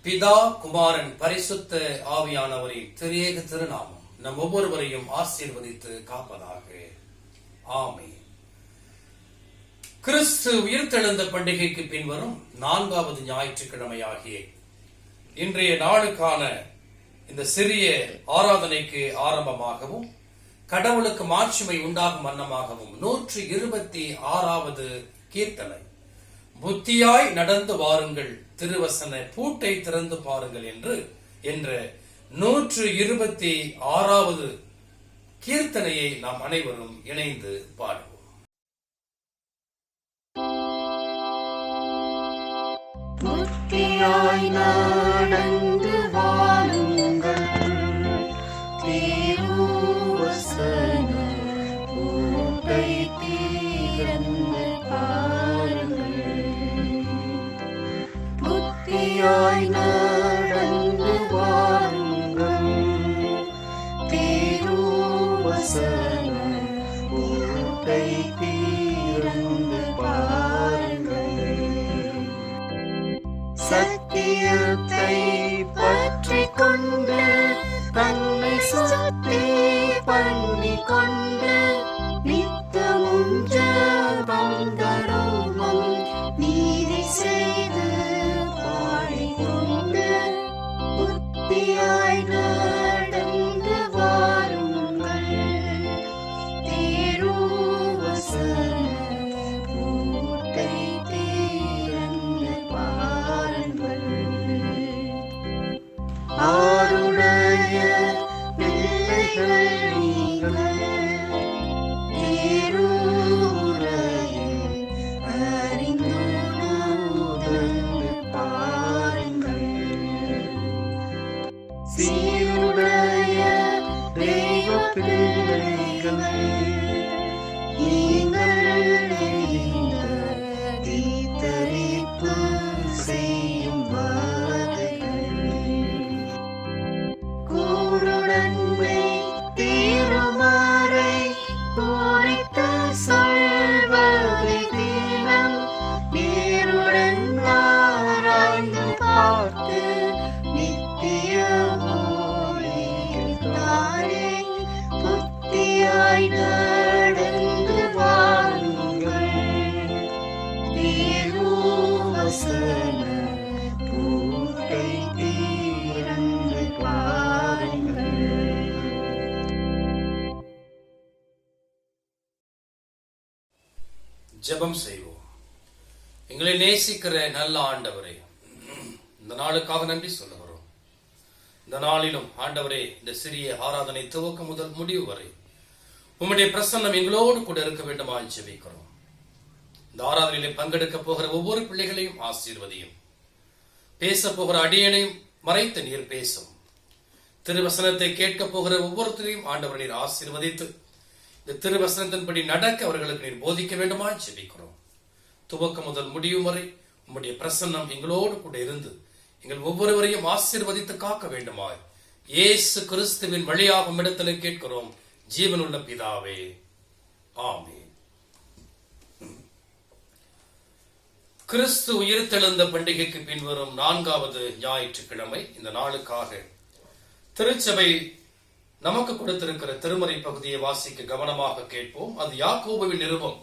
பிதா, குமாரன், பரிசுத்த ஆவியானவரின் திரியேக திருநாமம் நம் ஒவ்வொருவரையும் ஆசீர்வதித்து காப்பதாக. ஆமென். கிறிஸ்து உயிர்த்தெழுந்த பண்டிகைக்கு பின்வரும் 4வது ஞாயிற்றுக்கிழமையாகிய இன்றைய நாளுக்கான இந்த சிறிய ஆராதனைக்கு ஆரம்பமாகவும் கடவுளுக்கு மாட்சிமை உண்டாகும் வண்ணமாகவும் 126வது கீர்த்தனை, புத்தியாய் நடந்து வாருங்கள், திருவசன பூட்டை திறந்து பாருங்கள் என்ற 126வது கீர்த்தனையை நாம் அனைவரும் இணைந்து பாடுவோம். புத்தியாய் நடந்து வாருங்கள், திருவசன பூட்டை திறந்து பாருங்கள். புத்தியாய் நடந்து வாருங்கள், திருவசன பூட்டை திறந்து பாருங்கள். சத்தியத்தை பற்றிக் கொண்டு தன்னை சுத்தி பண்ணிக் கொண்டு நித்தமும் ஜெபம் தருமம் நீதி செய்து பாடிக்கொண்டு புத்தியாய் நடந்து வாருங்கள், திருவசன பூட்டை திறந்து பாருங்கள். ஆருடைய பிள்ளைகள் நீங்கள், திருவுரையை அறிந்துணர்ந்து பாருங்கள். சீருடைய தெய்வ பிள்ளைகள் நீங்கள், தீத்தரிப்பு செய்யும் வாதைகள் கூருடன்மை தீருமாறை குறித்து சொல்வதை தினம் நேருடன் ஆராய்ந்து பார்த்து நித்திய மொழியினாலே புத்தியாய் நடந்து வாருங்கள், திருவசன பூட்டை திறந்து பாருங்கள். ஜெபம் செய்வோம். எங்களை நேசிக்கிற நல்ல ஆண்டவரே, இந்த நாளுக்காக நன்றி சொல்லுகிறோம். இந்த நாளிலும் ஆண்டவரே, இந்த சிறிய ஆராதனை துவக்கம் முதல் முடிவு வரை உம்முடைய பிரசன்னம் எங்களோடு கூட இருக்க வேண்டுமாய் ஜெபிக்கிறோம். இந்த ஆராதனையிலே பங்கெடுக்க போகிற ஒவ்வொரு பிள்ளைகளையும் ஆசீர்வதியும். பேச போகிற அடியனையும் மறைத்து நீர் பேசும். திருவசனத்தை கேட்க போகிற ஒவ்வொருத்தரையும் ஆண்டவர் நீர் ஆசீர்வதித்து இந்த திருவசனத்தின்படி நடக்க அவர்களுக்கு நீர் போதிக்க வேண்டுமாய் ஜெபிக்கிறோம். துவக்கம் முதல் முடிவு வரை உம்முடைய பிரசன்னம் எங்களோடு கூட இருந்து எங்கள் ஒவ்வொருவரையும் ஆசீர்வதித்து காக்க வேண்டுமாய் இயேசு கிறிஸ்துவின் வழியாக இடத்தில் கேட்கிறோம் ஜீவனுள்ள பிதாவே, ஆமென். கிறிஸ்து உயிர்த்தெழுந்த பண்டிகைக்கு பின்வரும் 4வது ஞாயிற்றுக்கிழமை. இந்த நாளுக்காக திருச்சபை நமக்கு கொடுத்திருக்கிற திருமறை பகுதியை வாசிக்க கவனமாக கேட்போம். அது யாக்கோபுவின் நிருபம்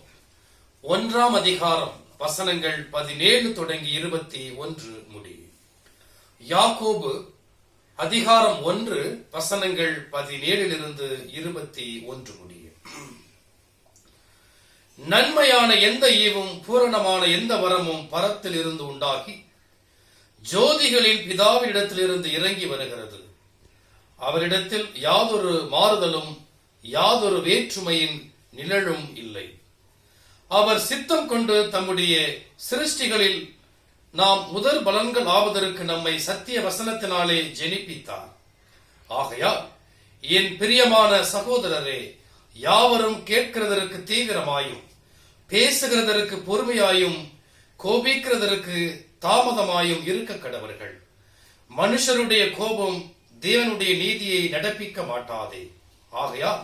1ஆம் அதிகாரம் வசனங்கள் 17 தொடங்கி 21 முடியும். யாக்கோபு அதிகாரம் 1 வசனங்கள் 17 21 முடியும். நன்மையான எந்த ஈவும் பூரணமான எந்த வரமும் பரத்தில் இருந்து உண்டாகி ஜோதிகளின் பிதாவினிடத்திலிருந்து இறங்கி வருகிறது. அவரிடத்தில் யாதொரு மாறுதலும் யாதொரு வேற்றுமையின் நிழலும் இல்லை. அவர் சித்தம் கொண்டு தம்முடைய சிருஷ்டிகளில் நாம் முதல் பலன்கள் ஆவதற்கு நம்மை சத்திய வசனத்தினாலே ஜெனிப்பித்தார். ஆகையால் என் பிரியமான சகோதரரே, யாவரும் கேட்கிறதற்கு தீவிரமாயும் பேசுகிறதற்கு பொறுமையாயும் கோபிக்கிறதற்கு தாமதமாயும் இருக்க கடவர்கள். மனுஷருடைய கோபம் தேவனுடைய நீதியை நடப்பிக்க மாட்டாதே. ஆகையால்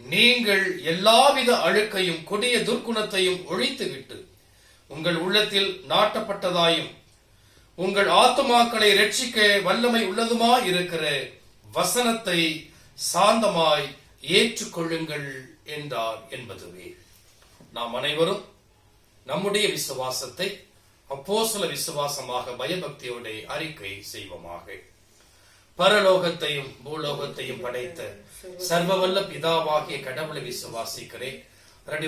நீங்கள் எல்லாவித அழுக்கையும் கொடிய துர்க்குணத்தையும் ஒழித்துவிட்டு உங்கள் உள்ளத்தில் நாட்டப்பட்டதாயும் உங்கள் ஆத்துமாக்களை ரட்சிக்க வல்லமை உள்ளதுமாய் இருக்கிற வசனத்தை சாந்தமாய் ஏற்றுக்கொள்ளுங்கள் என்றார் என்பதுவே. நாம் அனைவரும் நம்முடைய விசுவாசத்தை அப்போஸ்தல விசுவாசமாக பயபக்தியோட அறிக்கை செய்வோமாக. பரலோகத்தையும் பூலோகத்தையும் படைத்த சர்வவல்ல பிதாவாகிய கடவுளை விசுவாசிக்கிறேன்.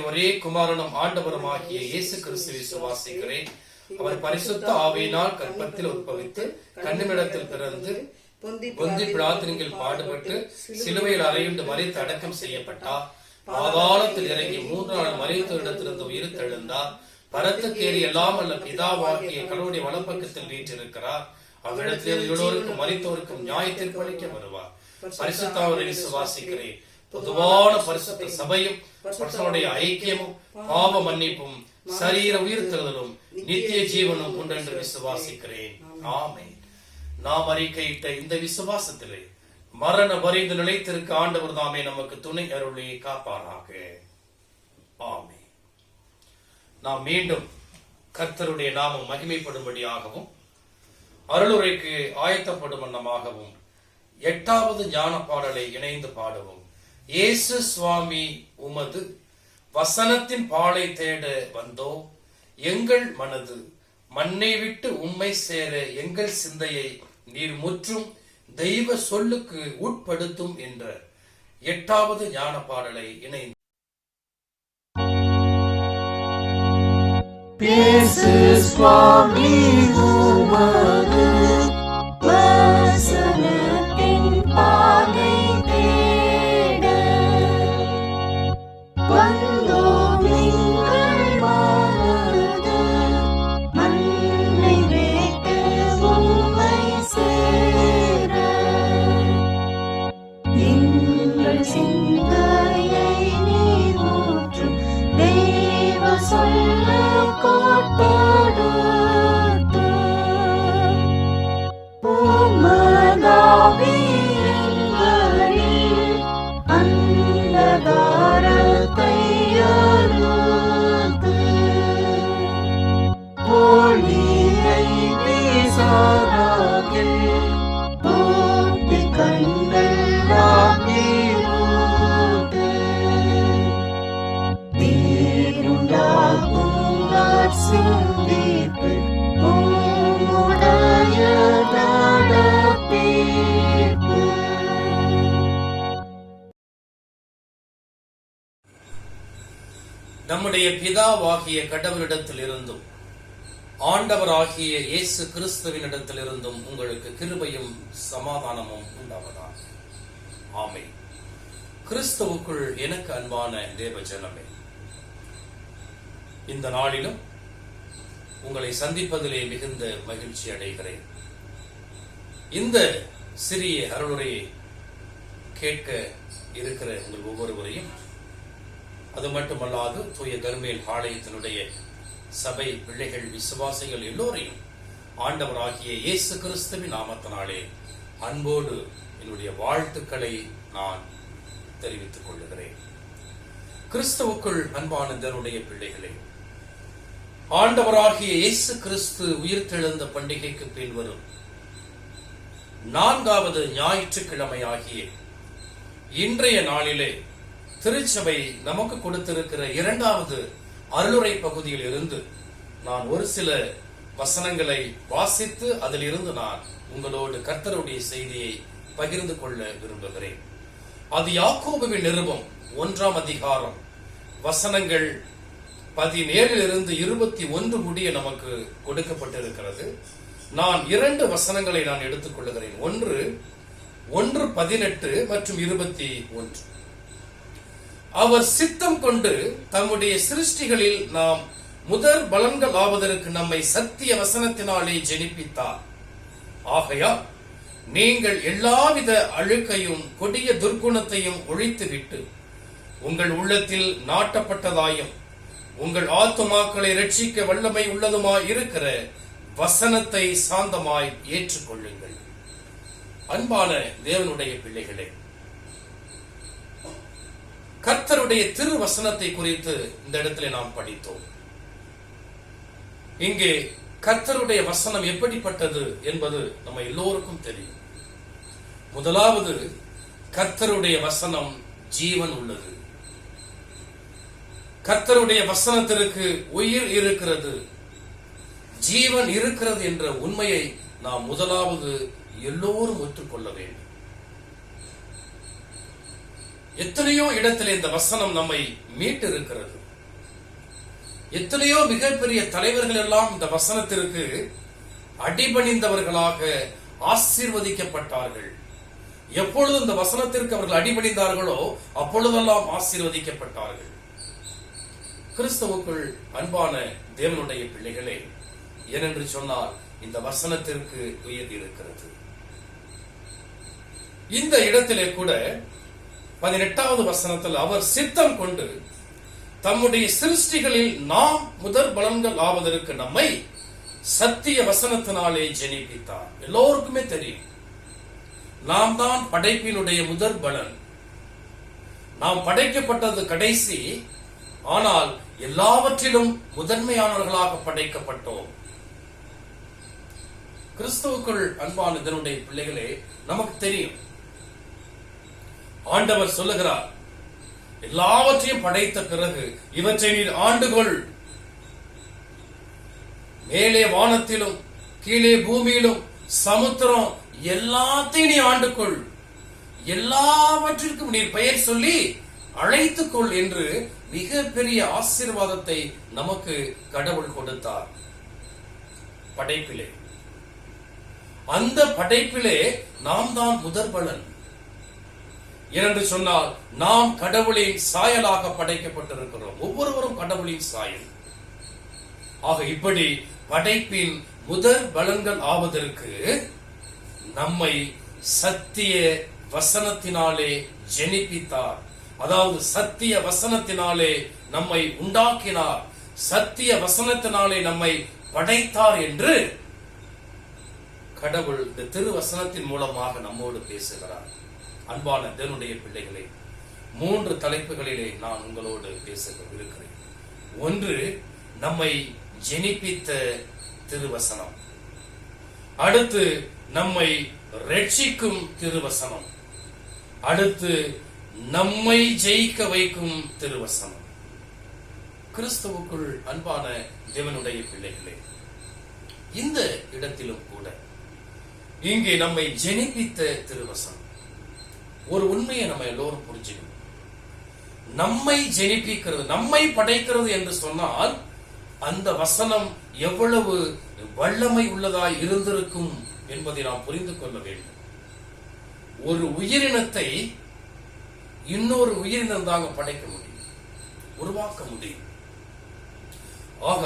ஒரே குமாரனும் ஆண்டவரும் ஆகிய இயேசு கிறிஸ்து விசுவாசிக்கிறேன். அவர் பரிசுத்த ஆவியினால் கற்பத்தில் உட்பவித்து கன்னிமிடத்தில் பிறந்து பொந்தி பிலாத்தினில் பாடுபட்டு சிலுவையில் அறையுண்டு மரித்து அடக்கம் செய்யப்பட்டார். பாதாளத்தில் இறங்கி 3 நாள் மரித்த இடத்திலிருந்து உயிர் தெழுந்தார். பரத்துக்கேறி எல்லாம் அல்ல பிதாவாகிய கடவுளுடைய வலப்பக்கத்தில் வீற்றிருக்கிறார். அவ்விடத்தில் எல்லோருக்கும் மரித்தோருக்கும் நியாயத்திற்கு அளிக்க வருவார். பரிசுத்தாவரை விசுவாசிக்கிறேன். பொதுவான பரிசுத்த சபையும் பரிசுத்தனுடைய ஐக்கியமும் பாவ மன்னிப்பும் சரீர உயிர்த்தெழுதலும் நித்திய ஜீவனும் உண்டென்று விசுவாசிக்கிறேன். ஆமென். நாம் அறிக்கையிட்ட இந்த விசுவாசத்திலே மரண வரைந்து நிலைத்திருக்க ஆண்டவர் தாமே நமக்கு துணை அருளி காப்பாராக. ஆமென். நாம் மீண்டும் கர்த்தருடைய நாமம் மகிமைப்படும்படியாகவும் அருளுரைக்கு ஆயத்தப்படும் வண்ணமாகவும் 8வது ஞான பாடலை இணைந்து பாடுவோம். இயேசு சுவாமி உமது வசனத்தின் பாலை தேட வந்தோ, எங்கள் மனது மண்ணை விட்டு உம்மை சேர எங்கள் சிந்தையை நீர் முற்றும் தெய்வ சொல்லுக்கு உட்படுத்தும் என்ற 8வது ஞான பாடலை இணைந்து இயேசு சுவாமி உமது வசனத்தின் பாலை தேட வந்தோம், எங்கள் மனது மண்ணை விட்டு உம்மை சேர எங்கள் சிந்தையை நீர் ஊற்றும் தெய்வ சொல்லுக்கு நம்முடைய பிதாவாகிய கடவுளிடத்தில் இருந்தும் ஆண்டவராகிய இயேசு கிறிஸ்துவினிடத்தில் இருந்தும் உங்களுக்கு கிருபையும் சமாதானமும் உண்டாவதாக. ஆமென். கிறிஸ்துவுக்குள் எனக்கு அன்பான தேவ ஜனமே, இந்த நாளிலும் உங்களை சந்திப்பதிலே மிகுந்த மகிழ்ச்சி அடைகிறேன். இந்த சிறிய அருளுரையை கேட்க இருக்கிற உங்கள் ஒவ்வொருவரையும், அது மட்டுமல்லாது தூய கர்மேல் ஆலயத்தினுடைய சபை பிள்ளைகள் விசுவாசிகள் எல்லோரையும் ஆண்டவராகிய இயேசு கிறிஸ்துவின் நாமத்தினாலே அன்போடு என்னுடைய வாழ்த்துக்களை நான் தெரிவித்துக் கொள்ளுகிறேன். கிறிஸ்துவுக்குள் அன்பான தேவனுடைய பிள்ளைகளே, ஆண்டவராகிய இயேசு கிறிஸ்து உயிர்த்தெழுந்த பண்டிகைக்கு பின் வரும் 4வது ஞாயிற்றுக்கிழமையாகிய இன்றைய நாளிலே திருச்சபை நமக்கு கொடுத்திருக்கிற 2வது அருளுரை பகுதியில் இருந்து நான் ஒரு சில வசனங்களை வாசித்து அதில் இருந்து நான் உங்களோடு கர்த்தருடைய செய்தியை பகிர்ந்து கொள்ள விரும்புகிறேன். அது யாக்கோபுவின் நிருபம் 1ஆம் அதிகாரம் வசனங்கள் 17 21 முடிய நமக்கு கொடுக்கப்பட்டிருக்கிறது. நான் 2 வசனங்களை நான் எடுத்துக் கொள்ளுகிறேன். 1:18 மற்றும் 21. அவர் சித்தம் கொண்டு தம்முடைய சிருஷ்டிகளில் நாம் முதற் பலன்கள் ஆவதற்கு நம்மை சத்திய வசனத்தினாலே ஜெனிப்பித்தார். ஆகையால் நீங்கள் எல்லாவித அழுக்கையும் கொடிய துர்க்குணத்தையும் ஒழித்துவிட்டு உங்கள் உள்ளத்தில் நாட்டப்பட்டதாயும் உங்கள் ஆத்துமாக்களை ரட்சிக்க வல்லமை உள்ளதுமாய் இருக்கிற வசனத்தை சாந்தமாய் ஏற்றுக்கொள்ளுங்கள். அன்பான தேவனுடைய பிள்ளைகளே, கர்த்தருடைய திரு வசனத்தை குறித்து இந்த இடத்திலே நாம் படித்தோம். இங்கே கர்த்தருடைய வசனம் எப்படிப்பட்டது என்பது நம்ம எல்லோருக்கும் தெரியும். முதலாவது, கர்த்தருடைய வசனம் ஜீவன் உள்ளது. கர்த்தருடைய வசனத்திற்கு உயிர் இருக்கிறது, ஜீவன் இருக்கிறது என்ற உண்மையை நாம் முதலாவது எல்லோரும் ஒற்றுக்கொள்ள வேண்டும். எத்தனையோ இடத்திலே இந்த வசனம் நம்மை மீட்டு இருக்கிறது. எத்தனையோ மிகப்பெரிய தலைவர்கள் எல்லாம் இந்த வசனத்திற்கு அடிபணிந்தவர்களாக ஆசீர்வதிக்கப்பட்டார்கள். எப்பொழுது இந்த வசனத்திற்கு அவர்கள் அடிபணிந்தார்களோ அப்பொழுதெல்லாம் ஆசீர்வதிக்கப்பட்டார்கள். கிறிஸ்துவுக்குள் அன்பான தேவனுடைய பிள்ளைகளே, ஏனென்று சொன்னால் இந்த வசனத்திற்கு உயிர் இருக்கிறது. இந்த இடத்திலே கூட 18வது வசனத்தில் அவர் சித்தம் கொண்டு தம்முடைய சிருஷ்டிகளில் நாம் முதற் பலன்கள் ஆவதற்கு நம்மை சத்திய வசனத்தினாலே ஜெனிப்பித்தார். எல்லோருக்குமே தெரியும், நாம் தான் படைப்பினுடைய முதற் பலன். நாம் படைக்கப்பட்டது கடைசி, ஆனால் எல்லாவற்றிலும் முதன்மையானவர்களாக படைக்கப்பட்டோம். கிறிஸ்துவுக்குள் அன்பான இதனுடைய பிள்ளைகளே, நமக்கு தெரியும், ஆண்டவர் சொல்லுகிறார், எல்லாவற்றையும் படைத்த பிறகு இவற்றை நீர் ஆண்டுகொள். மேலே வானத்திலும் கீழே பூமியிலும் சமுத்திரம் எல்லாத்தையும் நீ ஆண்டுகொள், எல்லாவற்றிற்கும் நீர் பெயர் சொல்லி அழைத்துக்கொள் என்று மிக பெரிய ஆசீர்வாதத்தை நமக்கு கடவுள் கொடுத்தார் படைப்பிலே. அந்த படைப்பிலே நாம் தான் முதற் பலன். ஏனென்று சொன்னால் நாம் கடவுளின் சாயலாக படைக்கப்பட்டிருக்கிறோம். ஒவ்வொருவரும் கடவுளின் சாயல். ஆக இப்படி படைப்பின் முதற் பலன்கள் ஆவதற்கு நம்மை சத்திய வசனத்தினாலே ஜெனிப்பித்தார். அதாவது சத்திய வசனத்தினாலே நம்மை உண்டாக்கினார், சத்திய வசனத்தினாலே நம்மை படைத்தார் என்று கடவுள் இந்த திருவசனத்தின் மூலமாக நம்மோடு பேசுகிறார். அன்பான தேவனுடைய பிள்ளைகளே, 3 தலைப்புகளிலே நான் உங்களோடு பேச இருக்கிறேன். ஒன்று, நம்மை ஜெனிப்பித்த திருவசனம். அடுத்து, நம்மை ரட்சிக்கும் திருவசனம். அடுத்து, நம்மை ஜெயிக்க வைக்கும் திருவசனம். கிறிஸ்துவுக்குள் அன்பான தேவனுடைய பிள்ளைகளே, இந்த இடத்திலும் கூட இங்கே நம்மை ஜெனிப்பித்த திருவசனம். ஒரு உண்மையை நம்ம எல்லோரும் புரிஞ்சுக்கணும். நம்மை ஜெனிப்பிக்கிறது, நம்மை படைக்கிறது என்று சொன்னால் அந்த வசனம் எவ்வளவு வல்லமை உள்ளதாய் இருந்திருக்கும் என்பதை நாம் புரிந்து கொள்ள வேண்டும். ஒரு உயிரினத்தை இன்னொரு உயிரினம் தாங்க படைக்க முடியும், உருவாக்க முடியும். ஆக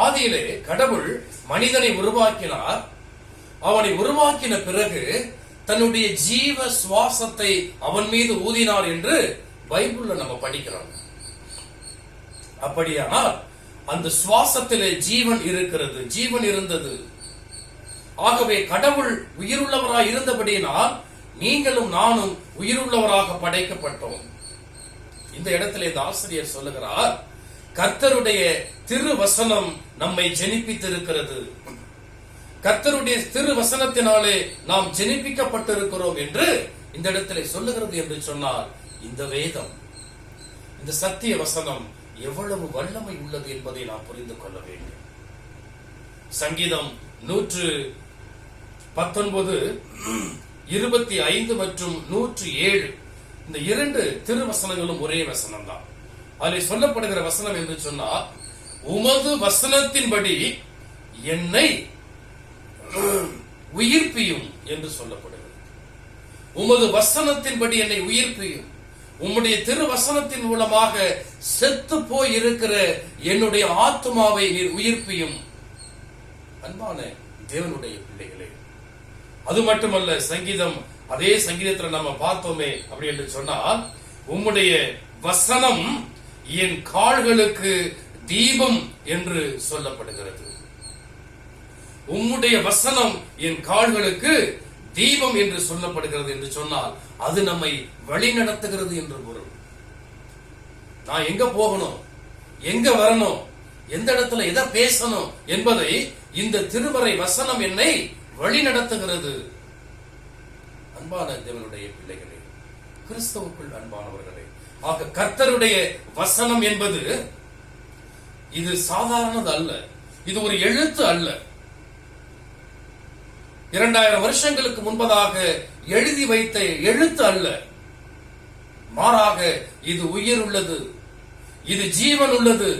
ஆதியிலே கடவுள் மனிதனை உருவாக்கினார். அவனை உருவாக்கின பிறகு தன்னுடைய ஜீவ சுவாசத்தை அவன் மீது ஊதினார் என்று பைபிள்ல நம்ம படிக்கிறோம். அப்படியானால் அந்த சுவாசத்திலே ஜீவன் இருக்கிறது, ஜீவன் இருந்தது. ஆகவே கடவுள் உயிருள்ளவராய் இருந்தபடியினால் நீங்களும் நானும் உயிருள்ளவராக படைக்கப்பட்டோம். இந்த இடத்திலே இந்த ஆசிரியர் சொல்லுகிறார், கர்த்தருடைய திருவசனம் நம்மை ஜெனிப்பித்திருக்கிறது. கர்த்தருடைய திருவசனத்தினாலே நாம் ஜெனிப்பிக்கப்பட்டிருக்கிறோம் என்று இந்த இடத்திலே சொல்லுகிறது. என்று சொன்னால் இந்த வேதம், இந்த சத்திய வசனம் எவ்வளவு வல்லமை உள்ளது என்பதை நாம் புரிந்து கொள்ள வேண்டும். சங்கீதம் 119, 25 மற்றும் 107 இந்த 2 திருவசனங்களும் ஒரே வசனம் தான். அதில் சொல்லப்படுகிற வசனம் என்று சொன்னால், உமது வசனத்தின்படி என்னை உயிர்ப்பியும் என்று சொல்லப்படுகிறது. உமது வசனத்தின்படி என்னை உயிர்ப்பியும். உம்முடைய திருவசனத்தின் மூலமாக செத்து போய் இருக்கிற என்னுடைய ஆத்துமாவை நீர் உயிர்ப்பியும். அன்பான தேவனுடைய பிள்ளைகளே, அது மட்டுமல்ல, சங்கீதம், அதே சங்கீதத்தில் நம்ம பார்த்தோமே அப்படி என்று சொன்னால், உம்முடைய வசனம் என் கால்களுக்கு தீபம் என்று சொல்லப்படுகிறது. உம்முடைய வசனம் என் கால்களுக்கு தீபம் என்று சொல்லப்படுகிறது என்று சொன்னால் அது நம்மை வழி நடத்துகிறது என்று பொருள். நான் எங்க போகணும், எங்க வரணும், எந்த இடத்துல எதை பேசணும் என்பதை இந்த திருமறை வசனம் என்னை வழி நடத்துகிறது. அன்பான தேவனுடைய பிள்ளைகளே, கிறிஸ்துவுக்குள் அன்பானவர்களே, ஆக கர்த்தருடைய வசனம் என்பது இது சாதாரணது அல்ல. இது ஒரு எழுத்து அல்ல. 2000 வருஷங்களுக்கு முன்பதாக எழுதி வைத்த எழுத்து அல்ல. மாறாக இது உயிர் உள்ளது, இது ஜீவன் உள்ளது,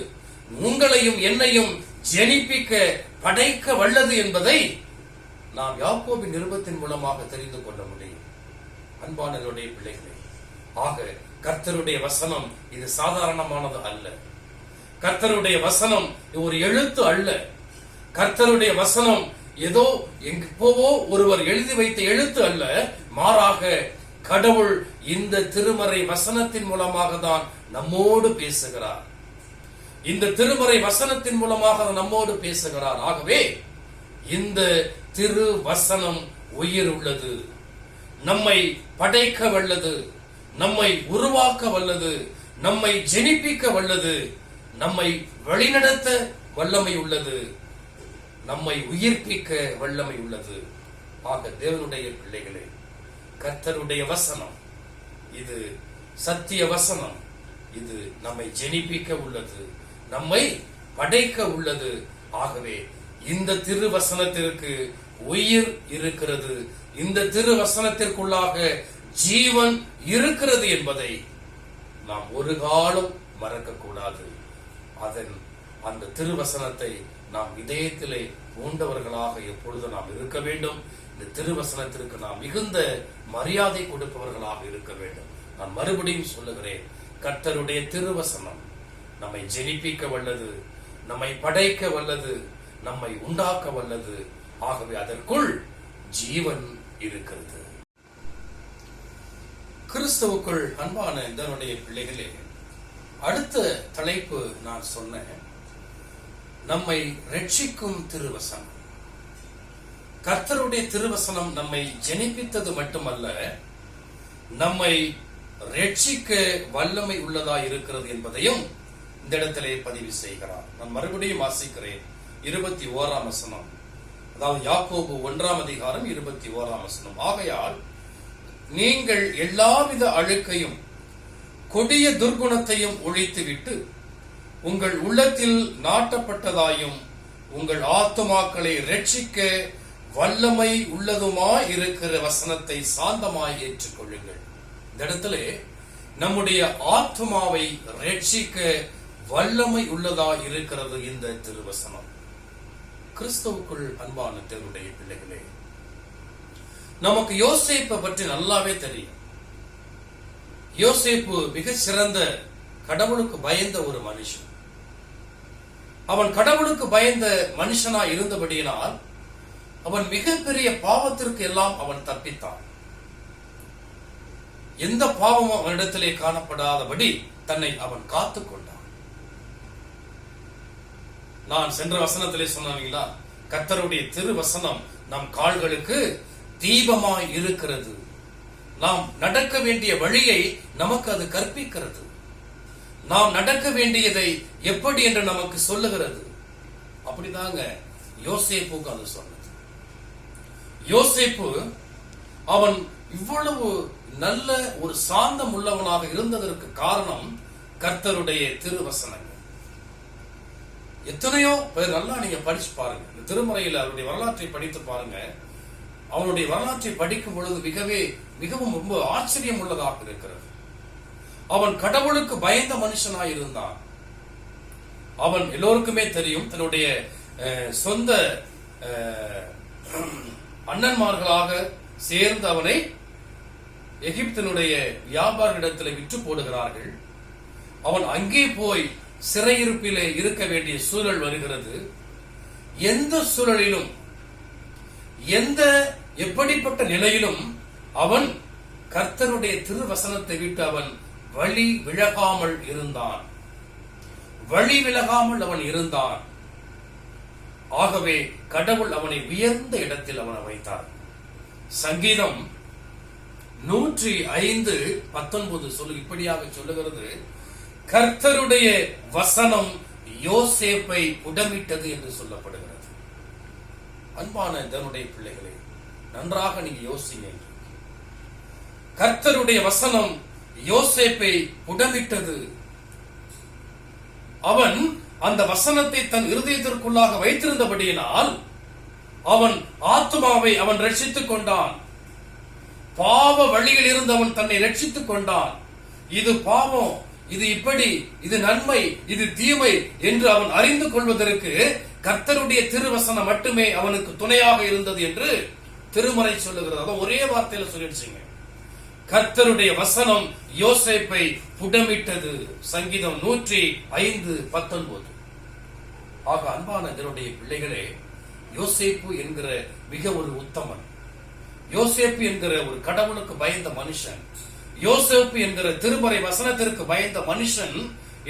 உங்களையும் என்னையும் ஜெனிப்பிக்க படைக்க வல்லது என்பதை நாம் யாக்கோபின் நிருபத்தின் மூலமாக தெரிந்து கொள்ள முடியும். அன்பானவருடைய பிள்ளைகளே, ஆக கர்த்தருடைய வசனம் இது சாதாரணமானது அல்ல. கர்த்தருடைய வசனம் ஒரு எழுத்து அல்ல. கர்த்தருடைய வசனம் ஏதோ எப்போவோ ஒருவர் எழுதி வைத்த எழுத்து அல்ல. மாறாக கடவுள் இந்த திருமறை வசனத்தின் மூலமாக தான் நம்மோடு பேசுகிறார். இந்த திருமறை வசனத்தின் மூலமாக நம்மோடு பேசுகிறார். ஆகவே இந்த திரு வசனம் உயிர் உள்ளது, நம்மை படைக்க வல்லது, நம்மை உருவாக்க வல்லது, நம்மை ஜெனிப்பிக்க வல்லது, நம்மை வழிநடத்த வல்லமை உள்ளது, நம்மை உயிர்ப்பிக்க வல்லமை உள்ளது. ஆக தேவனுடைய பிள்ளைகளே, கர்த்தருடைய வசனம் இது சத்திய வசனம். இது நம்மை ஜெனிப்பிக்க உள்ளது, நம்மை படைக்க உள்ளது. ஆகவே இந்த திருவசனத்திற்கு உயிர் இருக்கிறது, இந்த திருவசனத்திற்குள்ளாக ஜீவன் இருக்கிறது என்பதை நாம் ஒரு காலம் மறக்க கூடாது. அந்த திருவசனத்தை நாம் இதயத்திலே பூண்டவர்களாக எப்பொழுது நாம் இருக்க வேண்டும். இந்த திருவசனத்திற்கு நாம் மிகுந்த மரியாதை கொடுப்பவர்களாக இருக்க வேண்டும். நான் மறுபடியும் சொல்லுகிறேன், கர்த்தருடைய திருவசனம் நம்மை ஜெனிப்பிக்க வல்லது, நம்மை படைக்க வல்லது, நம்மை உண்டாக்க வல்லது. ஆகவே அதற்குள் ஜீவன் இருக்கிறது. கிறிஸ்துவுக்குள் அன்பான இதனுடைய பிள்ளைகளே, அடுத்த தலைப்பு நான் சொன்னேன், நம்மை ரட்சிக்கும் திருவசனம். கர்த்தருடைய திருவசனம் நம்மை ஜெனிப்பித்தது மட்டுமல்ல, நம்மை ரட்சிக்க வல்லமை உள்ளதா இருக்கிறது என்பதையும் இந்த இடத்திலே பதிவு செய்கிறார். நான் மறுபடியும் வாசிக்கிறேன். 21ஆம் வசனம், அதாவது யாக்கோபு 1ஆம் அதிகாரம் 21ஆம் வசனம். ஆகையால் நீங்கள் எல்லாவித அழுக்கையும் கொடிய துர்குணத்தையும் ஒழித்துவிட்டு உங்கள் உள்ளத்தில் நாட்டப்பட்டதாயும் உங்கள் ஆத்துமாக்களை ரட்சிக்க வல்லமை உள்ளதுமாய் இருக்கிற வசனத்தை சாந்தமாய் ஏற்றுக்கொள்ளுங்கள். இந்த இடத்துல நம்முடைய ஆத்துமாவை ரட்சிக்க வல்லமை உள்ளதா இருக்கிறது இந்த திருவசனம். கிறிஸ்துவுக்குள் அன்பான தேவனுடைய பிள்ளைகளே, நமக்கு யோசேப்பை பற்றி நல்லாவே தெரியும். யோசேப்பு மிக சிறந்த கடவுளுக்கு பயந்த ஒரு மனுஷன். அவன் கடவுளுக்கு பயந்த மனுஷனா இருந்தபடியினால் அவன் மிகப்பெரிய பாவத்திற்கு எல்லாம் அவன் தப்பித்தான். எந்த பாவமும் அவனிடத்திலே காணப்படாதபடி தன்னை அவன் காத்துக் கொண்டான். நான் சென்ற வசனத்திலே சொன்னீங்களா, கர்த்தருடைய திருவசனம் நம் கால்களுக்கு தீபமாய் இருக்கிறது. நாம் நடக்க வேண்டிய வழியை நமக்கு அது கற்பிக்கிறது. நாம் நடக்க வேண்டியதை எப்படி என்று நமக்கு சொல்லுகிறது. அப்படிதாங்க யோசேப்புக்கு அது சொன்னது. யோசேப்பு அவன் இவ்வளவு நல்ல ஒரு சாந்தம் உள்ளவனாக இருந்ததற்கு காரணம் கர்த்தருடைய திருவசனங்கள். எத்தனையோ பேர், நல்லா நீங்க படிச்சு பாருங்க, இந்த திருமறையில் அவருடைய வரலாற்றை படித்து பாருங்க. அவனுடைய வரலாற்றை படிக்கும் பொழுது மிகவும் ரொம்ப ஆச்சரியம் உள்ளதாக இருக்கிறது. அவன் கடவுளுக்கு பயந்த மனுஷனாய் இருந்தான். அவன் எல்லோருக்குமே தெரியும், தன்னுடைய சொந்த அண்ணன்மார்களாக சேர்ந்து அவனை எகிப்தினுடைய வியாபாரிடத்தில் விற்று போடுகிறார்கள். அவன் அங்கே போய் சிறையிருப்பிலே இருக்க வேண்டிய சூழல் வருகிறது. எந்த சூழலிலும், எப்படிப்பட்ட நிலையிலும் அவன் கர்த்தருடைய திருவசனத்தை விட்டு அவன் வழி விலகாமல் இருந்தான். ஆகவே கடவுள் அவனை உயர்ந்த இடத்தில் அவனை வைத்தார். சங்கீதம் 105:19 இப்படியாக சொல்லுகிறது, கர்த்தருடைய வசனம் யோசேப்பை புடமிட்டது என்று சொல்லப்படுகிறது. அன்பான தேவனுடைய பிள்ளைகளே, நன்றாக நீங்க யோசிங்க. கர்த்தருடைய வசனம் யோசேப்பை புடமிட்டது. அவன் அந்த வசனத்தை தன் இருதயத்திற்குள்ளாக வைத்திருந்தபடியினால் அவன் ஆத்துமாவை அவன் ரட்சித்துக் கொண்டான். பாவ வழியில் இருந்து அவன் தன்னை ரட்சித்துக் கொண்டான். இது பாவம், இது இப்படி, இது நன்மை, இது தீமை என்று அவன் அறிந்து கொள்வதற்கு கர்த்தருடைய திருவசனம் மட்டுமே அவனுக்கு துணையாக இருந்தது என்று திருமறை சொல்லுகிறது. அதை ஒரே வார்த்தையில சொல்லிடுச்சுங்க. கர்த்தருடைய வசனம் யோசேப்பை புடமிட்டது. சங்கீதம் 105:19. ஆக அன்பான தேவனுடைய பிள்ளைகளே, யோசேப்பு என்கிற மிக ஒரு உத்தமன், யோசேப்பு என்கிற ஒரு கடவுளுக்கு பயந்த மனுஷன், யோசேப்பு என்கிற திருமறை வசனத்திற்கு பயந்த மனுஷன்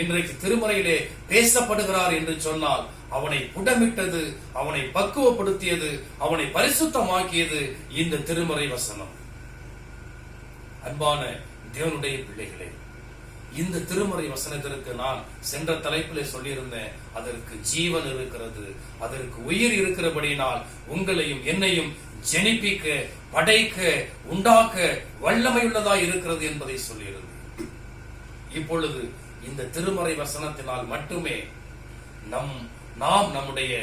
இன்றைக்கு திருமறையிலே பேசப்படுகிறார் என்று சொன்னால் அவனை புடமிட்டது, அவனை பக்குவப்படுத்தியது, அவனை பரிசுத்தமாக்கியது இந்த திருமறை வசனம். அன்பான தேவனுடைய பிள்ளைகளே, இந்த திருமறை வசனத்திற்கு நான் சென்ற தலைப்பிலே சொல்லியிருந்தேன், அதற்கு ஜீவன் இருக்கிறது, அதற்கு உயிர் இருக்கிறபடியினால் உங்களையும் என்னையும் ஜெனிப்பிக்க, படைக்க, உண்டாக்க வல்லமை உள்ளதாய் இருக்கிறது என்பதை சொல்லியிருந்தேன். இப்பொழுது இந்த திருமறை வசனத்தினால் மட்டுமே நாம் நம்முடைய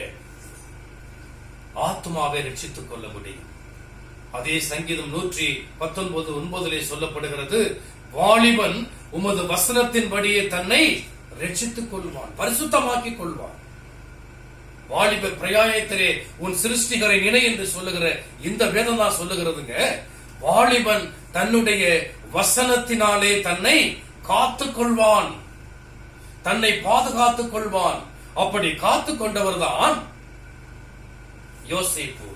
ஆத்மாவை ரட்சித்துக் கொள்ள முடியும். அதே சங்கீதம் 119:9 சொல்லப்படுகிறது, வாலிபன் உமது வசனத்தின்படியே தன்னை ரட்சித்துக் கொள்வான், பரிசுத்தமாக்கிக் கொள்வான். வாலிப பிரயாயத்திலே உன் சிருஷ்டிகரை நினை என்று சொல்லுகிற இந்த வேதம் தான் சொல்லுகிறதுங்க. வாலிபன் தன்னுடைய வசனத்தினாலே தன்னை காத்துக் கொள்வான், தன்னை பாதுகாத்துக் கொள்வான். அப்படி காத்துக் கொண்டவர் தான் யோசேப்பு.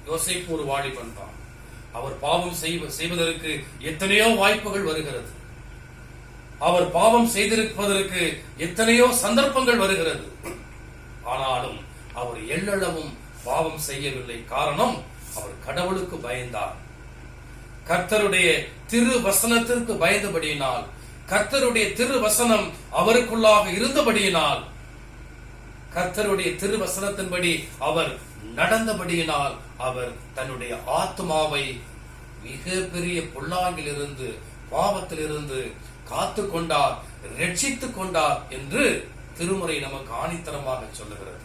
யோசேப்பு ஒரு வாலிபன் தான். அவர் பாவம் செய்வதற்கு எத்தனையோ வாய்ப்புகள் வருகிறது, அவர் பாவம் செய்திருப்பதற்கு எத்தனையோ சந்தர்ப்பங்கள் வருகிறது. ஆனாலும் அவர் எள்ளளவும் பாவம் செய்யவில்லை. காரணம், அவர் கடவுளுக்கு பயந்தார். கர்த்தருடைய திரு வசனத்திற்கு பயந்தபடியினால், கர்த்தருடைய திரு வசனம் அவருக்குள்ளாக இருந்தபடியினால், கர்த்தருடைய திரு வசனத்தின்படி அவர் நடந்தபடியினால் அவர் தன்னுடைய ஆத்மாவை மிக பெரிய பொல்லாங்கிலிருந்து, பாவத்திலிருந்து காத்து கொண்டார், ரட்சித்துக் கொண்டார் என்று திருமுறை நமக்கு ஆணித்தரமாக சொல்லுகிறது.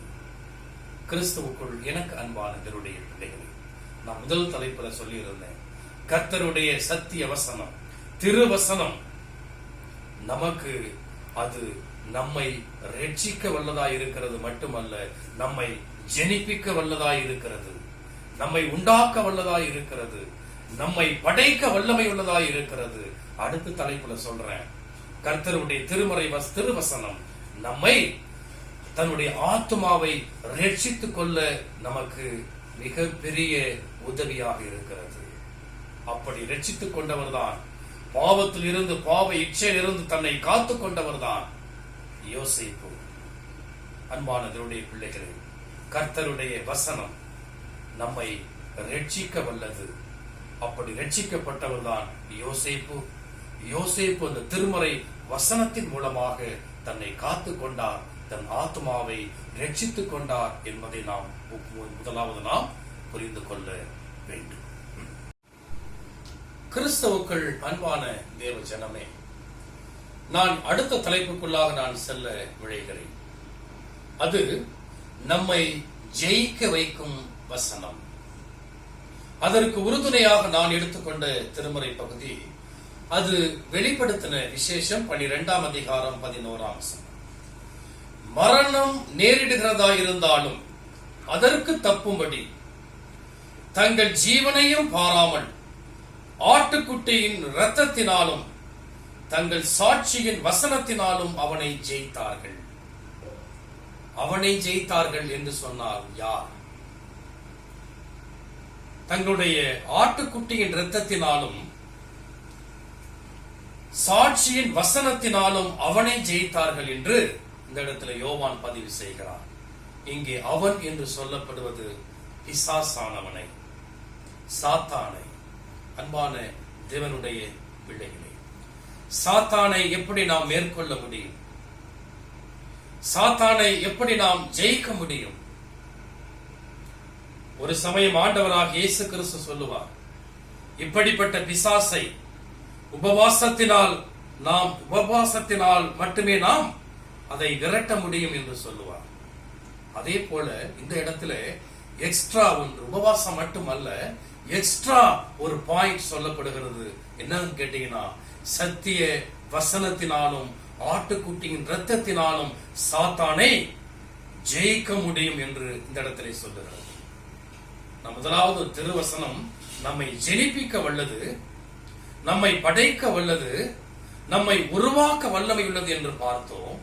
கிறிஸ்துவுக்குள் எனக்கு அன்பான தேவனுடைய பிள்ளைகளே, நான் முதல் தலைப்புல சொல்லியிருந்தேன், கர்த்தருடைய சத்திய வசனம், திருவசனம் நமக்கு அது நம்மை ரட்சிக்க வல்லதாய் இருக்கிறது மட்டுமல்ல, நம்மை ஜெனிப்பிக்க வல்லதாய் இருக்கிறது, நம்மை உண்டாக்க வல்லதாய் இருக்கிறது, நம்மை படைக்க வல்லமை உள்ளதாய் இருக்கிறது. அடுத்த தலைப்புல சொல்றேன், கர்த்தருடைய திருவசனம் நம்மை தன்னுடைய ஆத்மாவை ரட்சித்துக் கொள்ள நமக்கு மிக பெரிய உதவியாக இருக்கிறது. அப்படி ரட்சித்துக் கொண்டவர் தான், பாவத்தில் இருந்து, பாவ இச்சையிலிருந்து தன்னை காத்துக் கொண்டவர் தான் யோசேப்பு. அன்பான தேவனுடைய பிள்ளைகளே, கர்த்தருடைய வசனம் நம்மை ரட்சிக்க வல்லது. அப்படி ரட்சிக்கப்பட்டவர் தான் யோசேப்பு. யோசேப்பு அந்த திருமறை வசனத்தின் மூலமாக தன்னை காத்துக் கொண்டார், தன் ஆத்மாவை ரட்சித்துக் கொண்டார் என்பதை நாம் முதலாவது நாம் புரிந்து கொள்ள வேண்டும். கிறிஸ்தவுக்கள் அன்பான தேவ ஜனமே, நான் அடுத்த தலைப்புக்குள்ளாக நான் செல்ல விழைகிறேன். அது நம்மை ஜெயிக்க வைக்கும் வசனம். அதற்கு உறுதுணையாக நான் எடுத்துக்கொண்ட திருமறை பகுதி, அது வெளிப்படுத்தின விசேஷம் 12ஆம் அதிகாரம் 11ஆம் வசனம். மரணம் நேரிடுகிறதா இருந்தாலும் அதற்கு தப்பும்படி தங்கள் ஜீவனையும் பாராமல் ஆட்டுக்குட்டியின் இரத்தத்தினாலும் தங்கள் சாட்சியின் வசனத்தினாலும் அவனை ஜெயித்தார்கள். அவனை ஜெயித்தார்கள் என்று சொன்னால் யார்? தங்களுடைய ஆட்டுக்குட்டியின் இரத்தத்தினாலும் சாட்சியின் வசனத்தினாலும் அவனை ஜெயித்தார்கள் என்று இந்த இடத்துல யோவான் பதிவு செய்கிறார். இங்கே அவன் என்று சொல்லப்படுவது பிசாசானவனை, சாத்தானை. அன்பான தேவனுடைய பிள்ளைகளே, சாத்தானை எப்படி நாம் மேற்கொள்ள முடியும்? சாத்தானை எப்படி நாம் ஜெயிக்க முடியும்? ஒரு சமயம் ஆண்டவராக இயேசு கிறிஸ்து சொல்லுவார், இப்படிப்பட்ட பிசாசை உபவாசத்தினால் மட்டுமே நாம் அதை விரட்ட முடியும் என்று சொல்லுவார். அதே போல இந்த இடத்துல எக்ஸ்ட்ரா ஒன்று, உபவாசம் மட்டுமல்ல, எக்ஸ்ட்ரா ஒரு பாயிண்ட் சொல்லப்படுகிறது. என்னன்னு கேட்டீங்கன்னா, சத்திய வசனத்தினாலும் ஆட்டுக்குட்டியின் இரத்தத்தினாலும் சாத்தானை ஜெயிக்க முடியும் என்று இந்த இடத்திலே சொல்லுகிறது. முதலாவது திருவசனம் நம்மை ஜெனிப்பிக்க வல்லது, நம்மை படைக்க வல்லது, நம்மை உருவாக்க வல்லமை உள்ளது என்று பார்த்தோம்.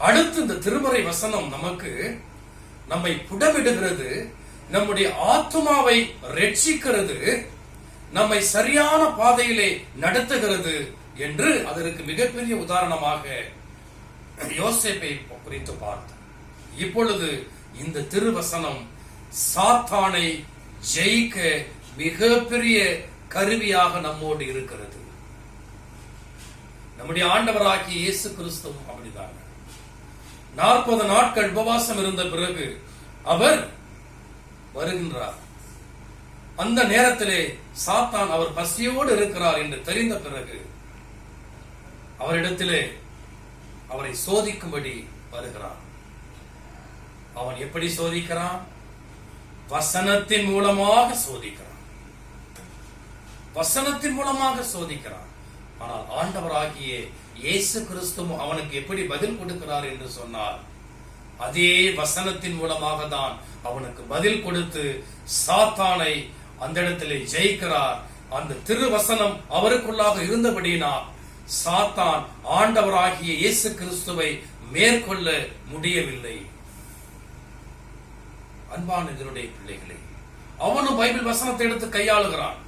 அடுத்து இந்த திருமறை வசனம் நமக்கு நம்மை புடமிடுகிறது, நம்முடைய ஆத்துமாவை ரட்சிக்கிறது, நம்மை சரியான பாதையிலே நடத்துகிறது என்று அதற்கு மிகப்பெரிய உதாரணமாக யோசேப்பை குறித்து பார்த்தோம். இப்பொழுது இந்த திருவசனம் சாத்தானை ஜெயிக்க மிகப்பெரிய கருவியாக நம்மோடு இருக்கிறது. நம்முடைய ஆண்டவராகிய இயேசு கிறிஸ்துவும் அப்படிதான். 40 நாட்கள் உபவாசம் இருந்த பிறகு அவர் வருகின்றார். அந்த நேரத்திலே சாத்தான் அவர் பசியோடு இருக்கிறார் என்று தெரிந்த பிறகு அவரிடத்திலே அவரை சோதிக்கும்படி வருகிறான். அவன் எப்படி சோதிக்கிறான்? வசனத்தின் மூலமாக சோதிக்கிறான். வசனத்தின் மூலமாக சோதிக்கிறான். ஆனால் ஆண்டவராகிய இயேசு கிறிஸ்துவும் அவனுக்கு எப்படி பதில் கொடுக்கிறார் என்று சொன்னால், அதே வசனத்தின் மூலமாக தான் அவனுக்கு பதில் கொடுத்து சாத்தானை அந்த இடத்திலே ஜெயிக்கிறார். அந்த திருவசனம் அவருக்குள்ளாக இருந்தபடியினால் சாத்தான் ஆண்டவராகிய இயேசு கிறிஸ்துவை மேற்கொள்ள முடியவில்லை. அன்பான இதனுடைய பிள்ளைகளே, அவனும் பைபிள் வசனத்தை எடுத்து கையாளுகிறான்.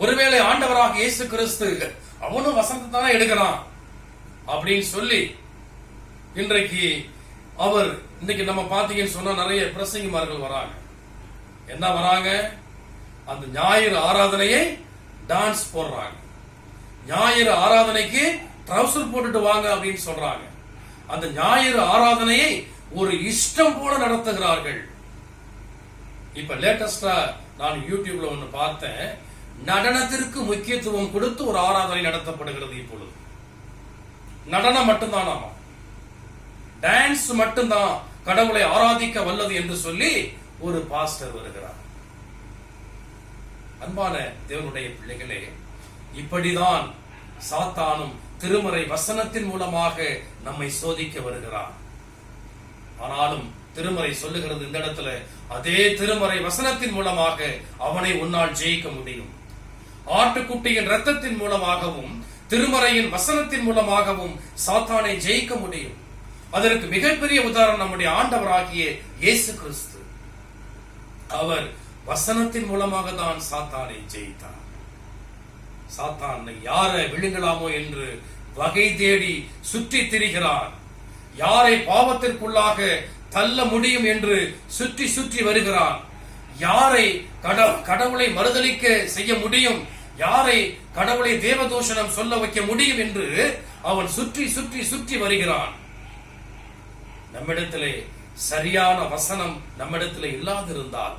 ஒருவேளை ஆண்டவராக இயேசு கிறிஸ்து அவனும் வசனத்தை தானே எடுக்கிறான் அப்படின்னு சொல்லி இன்றைக்கு நம்ம பாத்தீங்கன்னு சொன்னா நிறைய பிரசங்கிமார்கள் வராங்க. என்ன வராங்க? அந்த ஞாயிறு ஆராதனையை டான்ஸ் போடுறாங்க. ஞாயிறு ஆராதனைக்கு ட்ரவுசர் போட்டுட்டு வாங்க அப்படின்னு சொல்றாங்க. அந்த ஞாயிறு ஆராதனையை ஒரு இஷ்டம் போல நடத்துகிறார்கள். இப்ப லேட்டஸ்டா நான் யூடியூப்ல ஒன்னு பார்த்தேன். நடனத்திற்கு முக்கியத்துவம் கொடுத்து ஒரு ஆராதனை நடத்தப்படுகிறது. இப்பொழுது நடனம் மட்டும்தான், டான்ஸ் மட்டும்தான் கடவுளை ஆராதிக்க வல்லது என்று சொல்லி ஒரு பாஸ்டர் வருகிறார். அன்பான தேவனுடைய பிள்ளைகளே, இப்படிதான் சாத்தானும் திருமறை வசனத்தின் மூலமாக நம்மை சோதிக்க வருகிறார். ஆனாலும் திருமறை சொல்லுகிறது இந்த இடத்துல, அதே திருமறை வசனத்தின் மூலமாக அவனை உன்னால் ஜெயிக்க முடியும். ஆட்டுக்குட்டியின் இரத்தத்தின் மூலமாகவும் திருமறையின் வசனத்தின் மூலமாகவும் சாத்தானை ஜெயிக்க முடியும். அதற்கு மிகப்பெரிய உதாரணம் நம்முடைய ஆண்டவராகிய இயேசு கிறிஸ்து. அவர் வசனத்தின் மூலமாக தான் சாத்தானை ஜெயித்தார். சாத்தானை யாரை விழுங்கலாமோ என்று வகை தேடி சுற்றி திரிகிறார். யாரை பாவத்திற்குள்ளாக தள்ள முடியும் என்று சுற்றி சுற்றி வருகிறான். யாரை கடவுளை மறுதலிக்க செய்ய முடியும், யாரை கடவுளை தேவதூஷணம் சொல்ல வைக்க முடியும் என்று அவன் சுற்றி சுற்றி சுற்றி வருகிறான். நம்மிடத்திலே சரியான வசனம் நம்மிடத்திலே இல்லாதிருந்தால்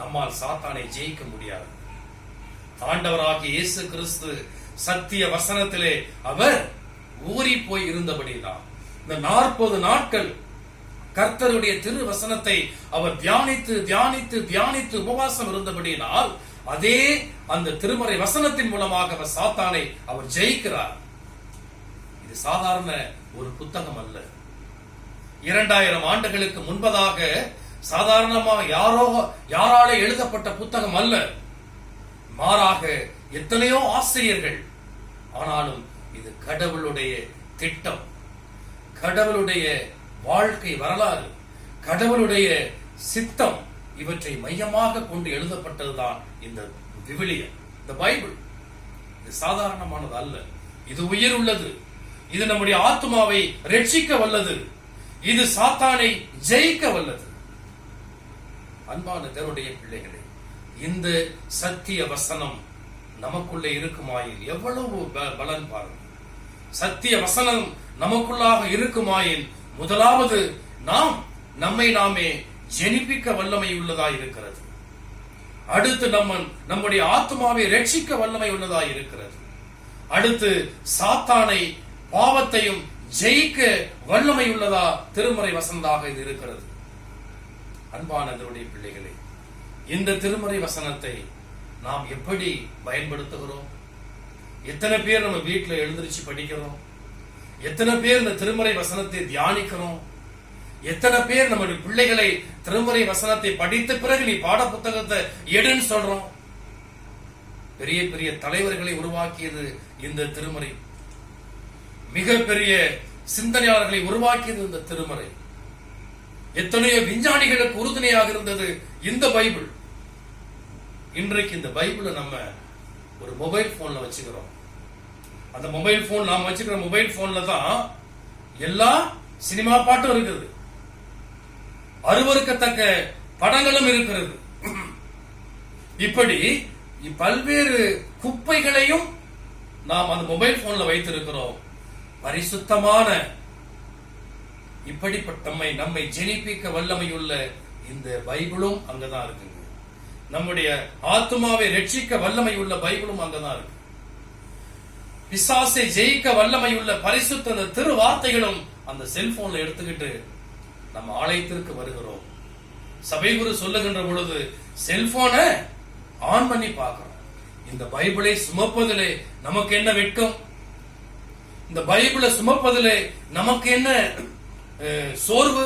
நம்மால் சாத்தானை ஜெயிக்க முடியாது. ஆண்டவராகிய இயேசு கிறிஸ்து சத்திய வசனத்திலே அவர் ஊறி போய் இருந்தபடிதான் இந்த 40 நாட்கள் கர்த்தருடைய திரு வசனத்தை அவர் தியானித்து தியானித்து தியானித்து உபவாசம் இருந்தபடியினால் அதே அந்த திருமறை வசனத்தின் மூலமாக அவர் சாத்தானை அவர் ஜெயிக்கிறார். இது சாதாரண ஒரு புத்தகம் அல்ல. 2000 ஆண்டுகளுக்கு முன்பதாக சாதாரணமாக யாராலே எழுதப்பட்ட புத்தகம் அல்ல. மாறாக எத்தனையோ ஆசிரியர்கள். ஆனாலும் இது கடவுளுடைய திட்டம், கடவுளுடைய வாழ்க்கை வரலாறு, கடவுளுடைய சித்தம், இவற்றை மையமாக கொண்டு எழுதப்பட்டதுதான் இந்த விவிலியம், இந்த பைபிள். இது சாதாரணமானது அல்ல. இது உயிர் உள்ளது. இது நம்முடைய ஆத்மாவை ரட்சிக்க வல்லது. இது சாத்தானை ஜெயிக்க வல்லது. அன்பான தேவனுடைய பிள்ளைகளே, இந்த சத்திய வசனம் நமக்குள்ளே இருக்குமாயின் எவ்வளவு பலன் பாருங்கள். சத்திய வசனம் நமக்குள்ளாக இருக்குமாயின் முதலாவது நாம் நம்மை நாமே ஜெனிப்பிக்க வல்லமை உள்ளதாய் இருக்கிறது. அடுத்து நம்முடைய ஆத்மாவை ரட்சிக்க வல்லமை உள்ளதாய் இருக்கிறது. அடுத்து சாத்தானை பாவத்தையும் ஜெயிக்க வல்லமை உள்ளதா திருமறை வசனதாக இது இருக்கிறது. அன்பானவருடைய பிள்ளைகளே, இந்த திருமறை வசனத்தை நாம் எப்படி பயன்படுத்துகிறோம்? எத்தனை பேர் நம்ம வீட்டில் எழுந்திருச்சு படிக்கிறோம்? எத்தனை பேர் இந்த திருமறை வசனத்தை தியானிக்கிறோம்? எத்தனை பேர் நம்முடைய பிள்ளைகளை திருமறை வசனத்தை படித்த பிறகு நீ பாட புத்தகத்தை எடுன்னு சொல்றோம்? பெரிய பெரிய தலைவர்களை உருவாக்கியது இந்த திருமறை. மிக பெரிய சிந்தனையாளர்களை உருவாக்கியது இந்த திருமறை. எத்தனையோ விஞ்ஞானிகளுக்கு உறுதுணையாக இருந்தது இந்த பைபிள். இன்றைக்கு இந்த பைபிளை நம்ம ஒரு மொபைல் போன்ல வச்சுக்கிறோம். அந்த மொபைல் போன் நாம் வச்சுக்கிற மொபைல் போன்ல தான் எல்லா சினிமா பாட்டும் இருக்குது, அருவருக்கத்தக்க படங்களும் இருக்கிறது. இப்படி பல்வேறு குப்பைகளையும் நாம் அந்த மொபைல் போன்ல வைத்திருக்கிறோம். பரிசுத்தமான இப்படிப்பட்ட நம்மை ஜெனிப்பிக்க வல்லமையுள்ள இந்த பைபிளும் அங்கதான் இருக்குங்க. நம்முடைய ஆத்மாவை ரட்சிக்க வல்லமை உள்ள பைபிளும் அங்கதான் இருக்கு. பிசாசை ஜெயிக்க வல்லமை உள்ள பரிசுத்த திரு வார்த்தைகளும் அந்த செல்போன்ல எடுத்துக்கிட்டு நம்ம ஆலயத்திற்கு வருகிறோம். சபை குரு சொல்லுகின்ற பொழுது செல்போனை ஆன் பண்ணி பார்க்கிறோம். இந்த பைபிளை சுமப்பதிலே நமக்கு என்ன வெட்கம்? இந்த பைபிளை சுமப்பதிலே நமக்கு என்ன சோர்வு?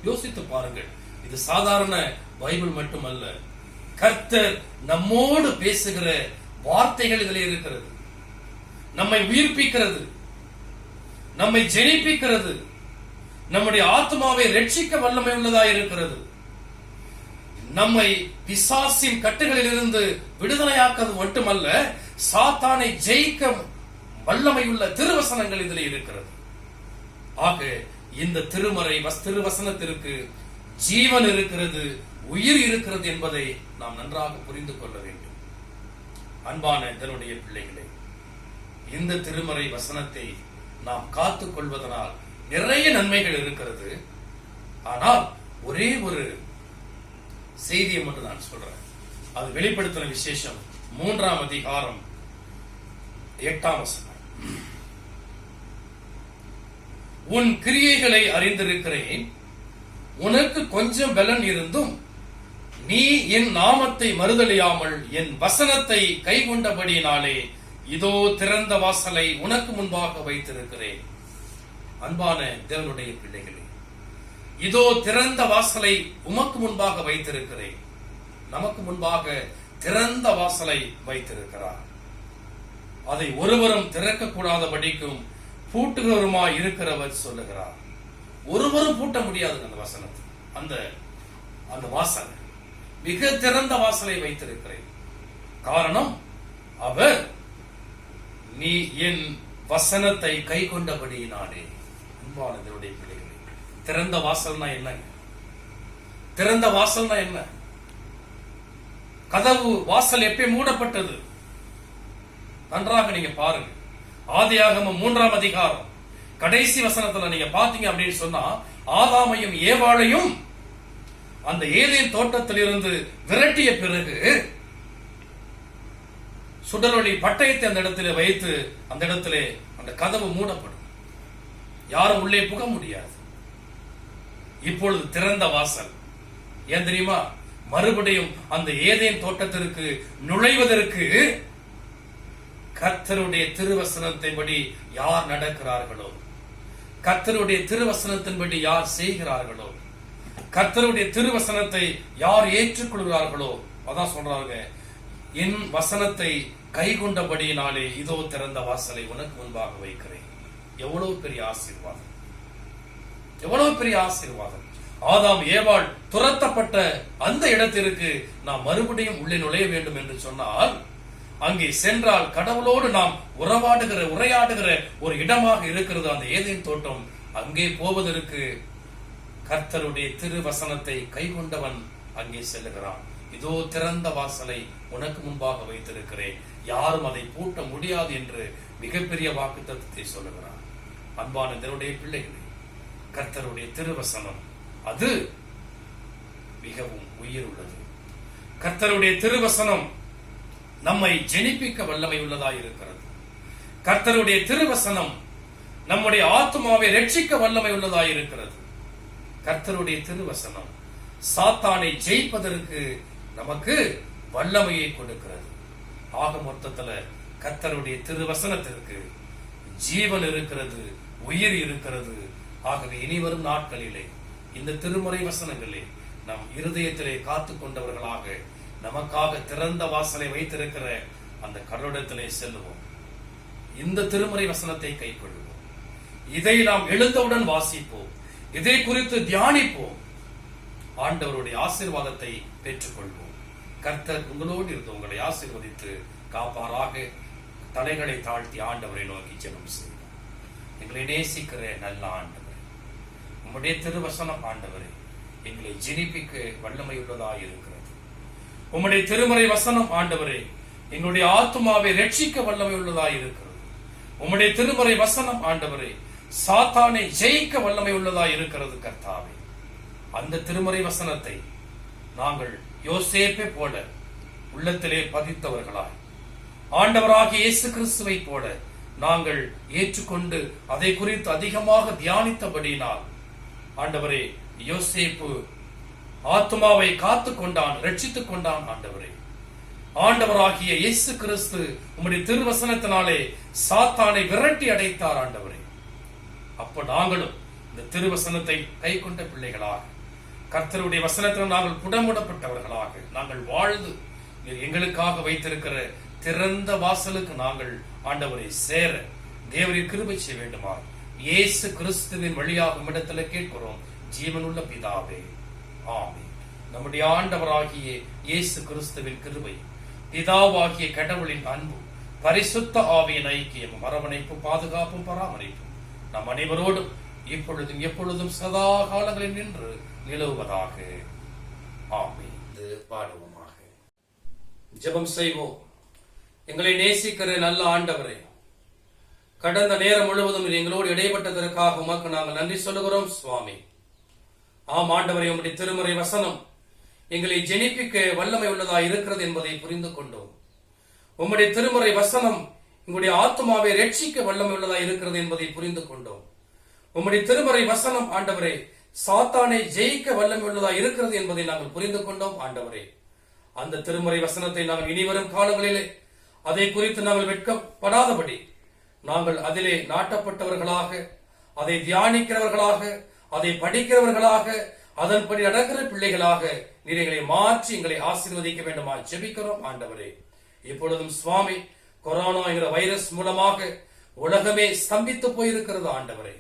யோசித்து பாருங்கள். இது சாதாரண பைபிள் மட்டுமல்ல, கர்த்தர் நம்மோடு பேசுகிற வார்த்தைகள் இதில் இருக்கிறது. நம்மை உயிர்ப்பிக்கிறது, நம்மை ஜெனிப்பிக்கிறது, நம்முடைய ஆத்மாவை ரட்சிக்க வல்லமை உள்ளதாக இருக்கிறது. நம்மை பிசாசின் கட்டுகளில் இருந்து விடுதலையாக்குவது மட்டுமல்ல, சாத்தானை ஜெயிக்க வல்லமை உள்ள திருவசனங்கள் இதில் இருக்கிறது. ஆக இந்த திருவசனத்திற்கு ஜீவன் இருக்கிறது, உயிர் இருக்கிறது என்பதை நாம் நன்றாக புரிந்து கொள்ள வேண்டும். அன்பான இதனுடைய பிள்ளைகளே, இந்த திருமறை வசனத்தை நாம் காத்துக் கொள்வதனால் நிறைய நன்மைகள் இருக்கிறது. ஆனால் ஒரே ஒரு செய்தியை மட்டும் நான் சொல்றேன். அது வெளிப்படுத்தின விசேஷம் 3ஆம் அதிகாரம் 8ஆம் வசனம். உன் கிரியைகளை அறிந்திருக்கிறேன், உனக்கு கொஞ்சம் பலன் இருந்தும் நீ என் நாமத்தை மறுதலியாமல் என் வசனத்தை கைக்கொண்டபடியினாலே இதோ திறந்த வாசலை உனக்கு முன்பாக வைத்திருக்கிறேன். அன்பான தேவனுடைய பிள்ளைகளே, இதோ திறந்த வாசலை உமக்கு முன்பாக வைத்திருக்கிறேன். நமக்கு முன்பாக திறந்த வாசலை வைத்திருக்கிறார். அதை ஒருவரும் திறக்க கூடாதபடிக்கும் பூட்டுகிறவருமாய் இருக்கிறவர் சொல்லுகிறார். ஒருவரும் பூட்ட முடியாது அந்த வசனத்தை. அந்த வாசல் மிக திறந்த வாசலை வைத்திருக்கிறேன். காரணம், அவர் நீ என் வசனத்தை கை கொண்டபடியினாலே. அன்பானவருடைய பிள்ளைகளே, திறந்த வாசல்னா என்ன? திறந்த வாசல்னா என்ன? கதவு வாசல் எப்ப மூடப்பட்டது? நன்றாக நீங்க பாருங்க. ஆதியாகமம் 3ஆம் அதிகாரம் கடைசி வசனத்துல நீங்க பாத்தீங்க அப்படின்னு சொன்னா, ஆதாமையும் ஏவாளையும் அந்த ஏதேன் தோட்டத்திலிருந்து விரட்டிய பிறகு சுடரொளி பட்டயத்தை அந்த இடத்துல வைத்து அந்த இடத்துல அந்த கதவு மூடப்படும். யாரும் உள்ளே புக முடியாது. இப்பொழுது திறந்த வாசல். ஏன் தெரியுமா? மறுபடியும் அந்த ஏதேன் தோட்டத்திற்கு நுழைவதற்கு கர்த்தருடைய திருவசனத்தின்படி யார் நடக்கிறார்களோ, கர்த்தருடைய திருவசனத்தின்படி யார் செய்கிறார்களோ, கர்த்தருடைய திருவசனத்தை யார் ஏற்றுக்கொள்கிறார்களோ, அதான் சொல்றாங்க, என் வசனத்தை கை கொண்டபடியினாலே இதோ திறந்த வாசலை உனக்கு முன்பாக வைக்கிறேன். எவ்வளவு பெரிய ஆசீர்வாதம்! எவ்வளவு பெரிய ஆசீர்வாதம்! ஆதாம் ஏவாள் துரத்தப்பட்ட அந்த இடத்திற்கு நாம் மறுபடியும் உள்ளே நுழைய வேண்டும் என்று சொன்னால், அங்கே சென்றால் கடவுளோடு நாம் உரையாடுகிற ஒரு இடமாக இருக்கிறது அந்த ஏதேன் தோட்டம். அங்கே போவதற்கு கர்த்தருடைய திருவசனத்தை கைக்கொண்டவன் அங்கே செல்லுகிறான். இதோ திறந்த வாசலை உனக்கு முன்பாக வைத்திருக்கிறேன், யாரும் அதை பூட்ட முடியாது என்று மிகப்பெரிய வாக்குத்தத்தத்தை சொல்லுகிறான். அன்பான தேவனுடைய பிள்ளைகளே, கர்த்தருடைய திருவசனம் அது மிகவும் உயிர் உள்ளது. கர்த்தருடைய திருவசனம் நம்மை ஜெனிப்பிக்க வல்லமை உள்ளதாய் இருக்கிறது. கர்த்தருடைய திருவசனம் நம்முடைய ஆத்துமாவை ரட்சிக்க வல்லமை உள்ளதாய் இருக்கிறது. கர்த்தருடைய திருவசனம் சாத்தானை ஜெயிப்பதற்கு நமக்கு வல்லமையை கொடுக்கிறது. ஆக மொத்தத்துல கர்த்தருடைய திருவசனத்திற்கு ஜீவன் இருக்கிறது, உயிர் இருக்கிறது. ஆகவே இனி வரும் நாட்களிலே இந்த திருமறை வசனங்களே நம் இருதயத்திலே காத்து கொண்டவர்களாக நமக்காக திறந்த வாசலை வைத்திருக்கிற அந்த கடவுளத்திலே செல்லுவோம். இந்த திருமறை வசனத்தை கைக்கொள்வோம். இதை நாம் எழுந்தவுடன் வாசிப்போம், இதை குறித்து தியானிப்போம், ஆண்டவருடைய ஆசீர்வாதத்தை பெற்றுக்கொள்வோம். கர்த்தர் உங்களோடு இருந்து உங்களை ஆசீர்வதித்து காப்பாராக. தலைகளை தாழ்த்தி ஆண்டவரை நோக்கி ஜெபம் செய்வோம். எங்களை நேசிக்கிற நல்ல ஆண்டவரே, உம்முடைய திருவசனம் ஆண்டவரே எங்களை ஜெனிப்பிக்க வல்லமை உள்ளதாய் இருக்கிறது. உம்முடைய திருமறை வசனம் ஆண்டவரே எங்களுடைய ஆத்துமாவை ரட்சிக்க வல்லமை உள்ளதாய் இருக்கிறது. உம்முடைய திருமறை வசனம் ஆண்டவரே சாத்தானை ஜெயிக்க வல்லமை உள்ளதாய் இருக்கிறது. கர்த்தாவே, அந்த திருமறை வசனத்தை நாங்கள் யோசேப்பை போல உள்ளத்திலே பதித்தவர்களாய், ஆண்டவராகிய இயேசு கிறிஸ்துவை போல நாங்கள் ஏற்றுக்கொண்டு அதை குறித்து அதிகமாக தியானித்தபடியினால் ஆண்டவரே, யோசேப்பு ஆத்துமாவை காத்து கொண்டான், ரட்சித்துக் கொண்டான். ஆண்டவரே, ஆண்டவராகிய இயேசு கிறிஸ்து உம்முடைய திருவசனத்தினாலே சாத்தானை விரட்டி அடைத்தார். ஆண்டவரே, அப்ப நாங்களும் இந்த திருவசனத்தை கை கொண்ட பிள்ளைகளாக, கர்த்தருடைய வசனத்தில் நாங்கள் புடமுடப்பட்டவர்களாக நாங்கள் வாழ்ந்து நீர் எங்களுக்காக வைத்திருக்கிற திறந்த வாசலுக்கு நாங்கள் ஆண்டவரை சேர தேவரின் கிருபை செய்ய வேண்டுமா இயேசு கிறிஸ்துவின் வழியாக இடத்துல கேட்கிறோம் ஜீவனுள்ள பிதாவே, ஆமென். நம்முடைய ஆண்டவராகிய இயேசு கிறிஸ்துவின் கிருபை, பிதாவாகிய கடவுளின் அன்பு, பரிசுத்த ஆவியின் ஐக்கியமும் அரவணைப்பும் பாதுகாப்பும் பராமரிப்பும் நம் அனைவரோடும் இப்பொழுதும் எப்பொழுதும் சதா காலங்களில் நின்று நிலவுவதாக. ஆமென். பாடுவோமாக, ஜெபம் செய்வோம். எங்களை நேசிக்கிற நல்ல ஆண்டவரே, கடந்த நேரம் முழுவதும் எங்களோடு இடைப்பட்டதற்காக உமக்கு நாங்கள் நன்றி சொல்லுகிறோம் சுவாமி. ஆம் ஆண்டவரே, உம்முடைய திருமறை வசனம் எங்களை ஜெனிப்பிக்க வல்லமை உள்ளதா இருக்கிறது என்பதை புரிந்து கொண்டோம். உம்முடைய திருமறை வசனம் எங்களுடைய ஆத்மாவை ரட்சிக்க வல்லமை உள்ளதா இருக்கிறது என்பதை புரிந்து கொண்டோம். உம்முடைய திருமறை வசனம் ஆண்டவரே சாத்தானை ஜெயிக்க வல்லமை உள்ளதா இருக்கிறது என்பதை நாங்கள் புரிந்து கொண்டோம். ஆண்டவரே, அந்த திருமறை வசனத்தை நாங்கள் இனிவரும் காலங்களிலே அதை குறித்து நாங்கள் வெட்கப்படாதபடி நாங்கள் அதிலே நாட்டப்பட்டவர்களாக, அதை தியானிக்கிறவர்களாக, அதை படிக்கிறவர்களாக, அதன்படி நடக்கிற பிள்ளைகளாக நீர் எங்களை மாற்றி எங்களை ஆசீர்வதிக்க வேண்டுமா ஜெபிக்கிறோம். ஆண்டவரே, இப்பொழுதும் சுவாமி கொரோனா என்கிற வைரஸ் மூலமாக உலகமே ஸ்தம்பித்து போயிருக்கிறது. ஆண்டவரே,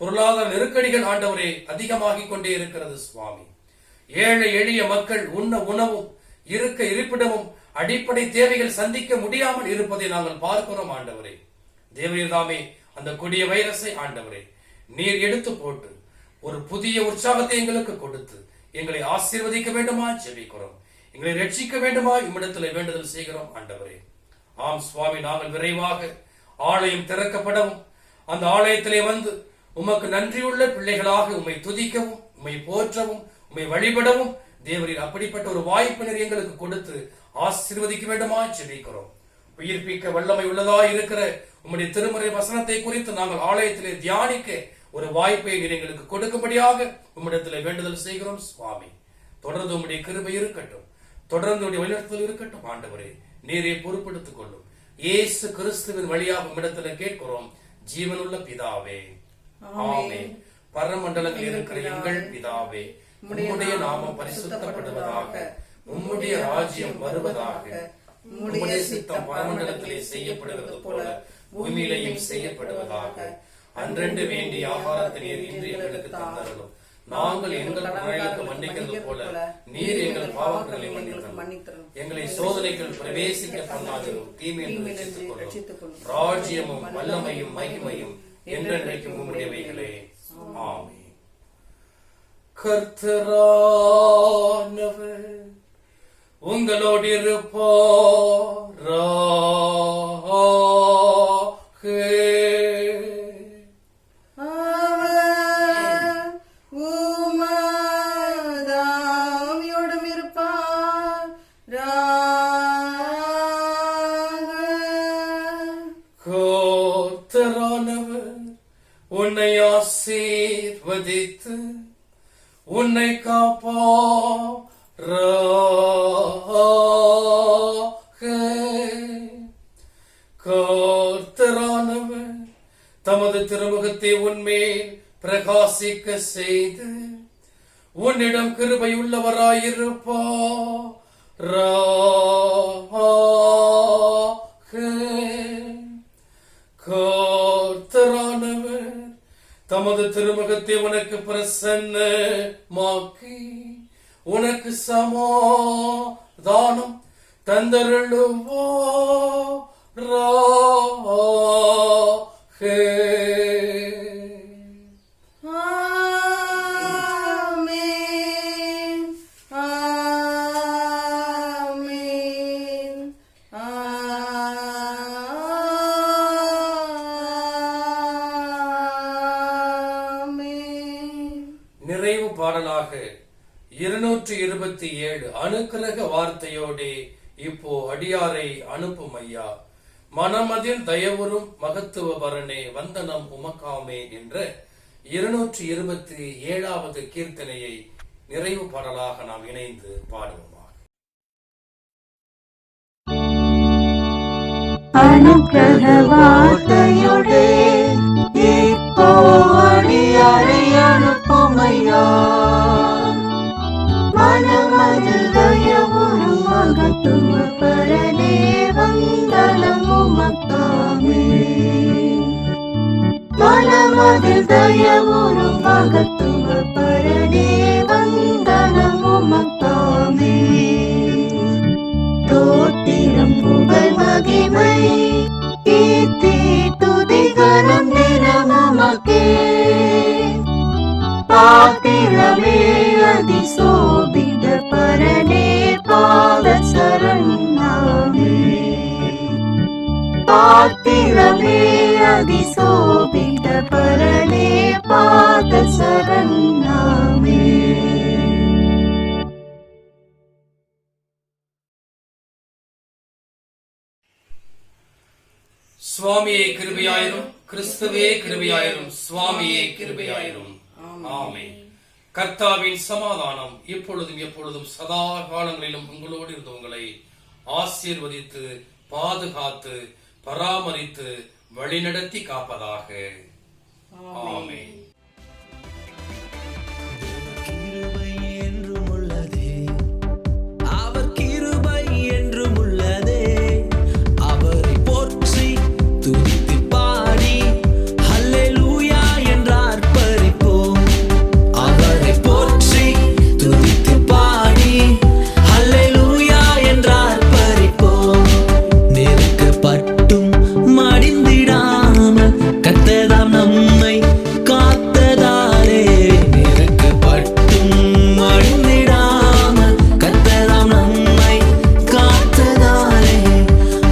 பொருளாதார நெருக்கடிகள் ஆண்டவரே அதிகமாகிக் கொண்டே இருக்கிறது சுவாமி. ஏழை எளிய மக்கள் உண்ண உணவும் இருக்க இருப்பிடமும் அடிப்படை தேவைகள் சந்திக்க முடியாமல் இருப்பதை நாங்கள் பார்க்கிறோம். ஆண்டவரே, தேவரீர் தாமே அந்த கொடிய வைரஸை ஆண்டவரே நீர் எடுத்து போட்டு ஒரு புதிய உற்சாகத்தை எங்களுக்கு கொடுத்து எங்களை ஆசீர்வதிக்க வேண்டுமா ஜெபிக்கிறோம். எங்களை ரட்சிக்க வேண்டுமா இம்மிடத்தில் வேண்டுதல் செய்கிறோம். ஆண்டவரே, ஆம் சுவாமி, நாங்கள் விரைவாக ஆலயம் திறக்கப்படவும் அந்த ஆலயத்திலே வந்து உமக்கு நன்றியுள்ள பிள்ளைகளாக உம்மை துதிக்கவும், உம்மை போற்றவும், உம்மை வழிபடவும் தேவரீர் அப்படிப்பட்ட ஒரு வாய்ப்பினர் எங்களுக்கு கொடுத்து ஆசீர்வதிக்க வேண்டுமா ஜெபிக்கிறோம். உயிர்ப்பிக்க வல்லமை உள்ளதா இருக்கிற உம்முடைய திருமறை வசனத்தை குறித்து நாங்கள் ஆலயத்திலே தியானிக்க ஒரு வாய்ப்பை நீர் எங்களுக்கு கொடுக்கும்படியாக உம்மிடத்திலே வேண்டுதல் செய்கிறோம் சுவாமி. தொடர்ந்து உம்முடைய கிருபை இருக்கட்டும், தொடர்ந்து உடைய வழிநடத்தல் இருக்கட்டும். ஆண்டவரே, நீரை பொறுப்பெடுத்துக் கொள்ளும் இயேசு கிறிஸ்துவின் வழியாக உம்மிடத்திலே கேட்கிறோம் ஜீவனுள்ள பிதாவே, ஆமென். பரமண்டலத்தில் இருக்கிற எங்கள் பிதாவே, உம்முடைய நாமம் பரிசுத்தப்படுவதாக, உம்முடைய ராஜ்யம் வருவதாக, உம்முடைய சித்தம் பரமண்டலத்திலே செய்யப்படுவது போல பூமியிலேயும் செய்யப்படுவதாக. அன்றென்று வேண்டிய ஆகாரத்தை நீர் இன்று எங்களுக்கு தந்தருளும். நாங்கள் எங்கள் குறைகளுக்கு மன்னிக்கிறது போல நீர் எங்கள் பாவங்களை மன்னித்தருளும். எங்களை சோதனைகள் பிரவேசிக்க பண்ணாதிரும், தீமையை ரட்சித்துக் கொள்ளும். ராஜ்யமும் வல்லமையும் மகிமையும் என்றென்றைக்கும் உம்முடையவைகளே, ஆமென். கர்த்தரானவர் உங்களோடு இருப்பாராக. அவர் உமதாவியோடும் இருப்பாராக. கர்த்தரானவர் உன்னை ஆசீர்வதித்து உன்னை காப்பாராக. கர்த்தரானவர் தமது திருமுகத்தை உன்மேல் பிரகாசிக்க செய்து உன்னிடம் கிருபையுள்ளவராயிருப்பாராக. கர்த்தரானவர் தமது திருமுகத்தை உனக்கு பிரசன்னமாக்கி உனக்கு சமாதானம் தந்தருளுவாராக. ஆமென். ஆமென். ஆமென். நிறைவு பாடலாக 227 அனுக்கிரக வார்த்தையோடே இப்போ அடியாரை அனுப்பும் ஐயா. மனமதில் தயவுறும் மகத்துவ பரனே வந்தனம் உமக்காமே என்ற 227வது கீர்த்தனையை நிறைவு பாடலாக நாம் இணைந்து பாடுவோமாக. அனுக்கிரக வார்த்தையோடே இப்போ அடியாரை அனுப்புமையா. மனமதில் தயவுறும் மகத்துவ பரனே வந்தனம் உமக்காமே. மனமதில் தயவுறும் மகத்துவ பரனே வந்தனம் உமக்காமே. தோத்திரம் புகழ் மகிமை கீர்த்தி துதிகரம் நிறமுமக்கே. பாத்திரமே அதிசோபித பரனே பாத சரணாமே. பாத்திரமே அதிசோபித பரனே பாத சரணாமே. சுவாமியே கிருபையாயிரும், கிறிஸ்துவே கிருபையாயிரும், சுவாமியே கிருபையாயிரும். ஆமென். கர்த்தாவின் சமாதானம் இப்பொழுதும் எப்பொழுதும் சதா காலங்களிலும் உங்களோடு இருந்து உங்களை ஆசீர்வதித்து பாதுகாத்து பராமரித்து வழிநடத்தி காப்பதாக. ஆமென். கிருபை என்றும் உள்ளதே, அவர் கிருபை என்றும் உள்ளதே. அவரை போற்றி துதித்து பாடி ஹல்லேலூயா என்று ஆர்ப்பரிப்போம். அவரை போற்றி துதித்து பாடி ஹல்லேலூயா என்று ஆர்ப்பரிப்போம். நெருக்கப்பட்டும் மடிந்திடாமல் கர்த்தர் நம்மை காத்ததாலே. நெருக்கப்பட்டும் மடிந்திடாமல் கர்த்தர் நம்மை காத்ததாலே.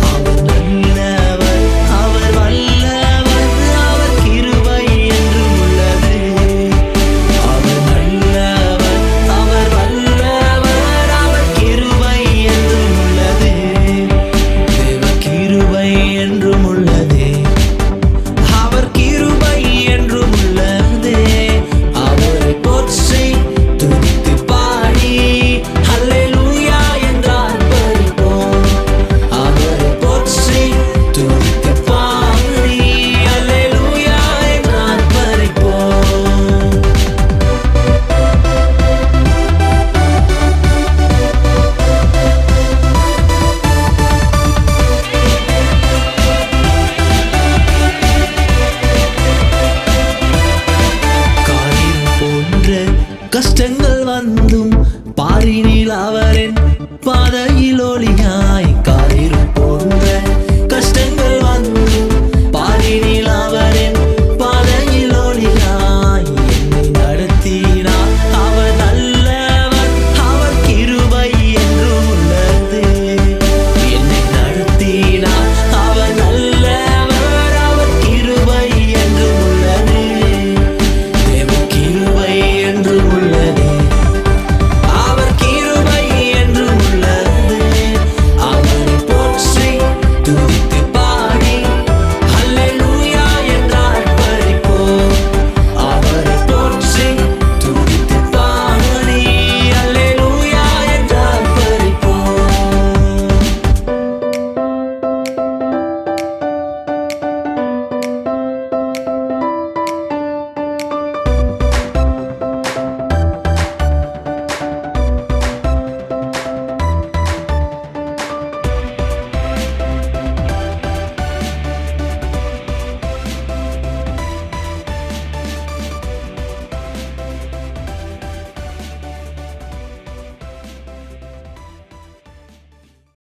அவர் நல்லவர், அவர் வல்லவர், அவர் கிருபை என்றும் உள்ளது. அவர் நல்லவர், அவர் வல்லவர், அவர் கிருபை என்றும் உள்ளது. தேவ கிருபை என்றும் உள்ளதே, அவர் கிருபை என்றும் உள்ளதே. அவரை போற்றி துதித்து பாடி ஹல்லேலூயா என்று ஆர்ப்பரிப்போம். அவரை போற்றி துதித்து பாடி ஹல்லேலூயா என்று ஆர்ப்பரிப்போம். காரில் போன்ற கஷ்டங்கள் வந்தும் பாரினில் அவரின் பாதையில் ஒளியாய்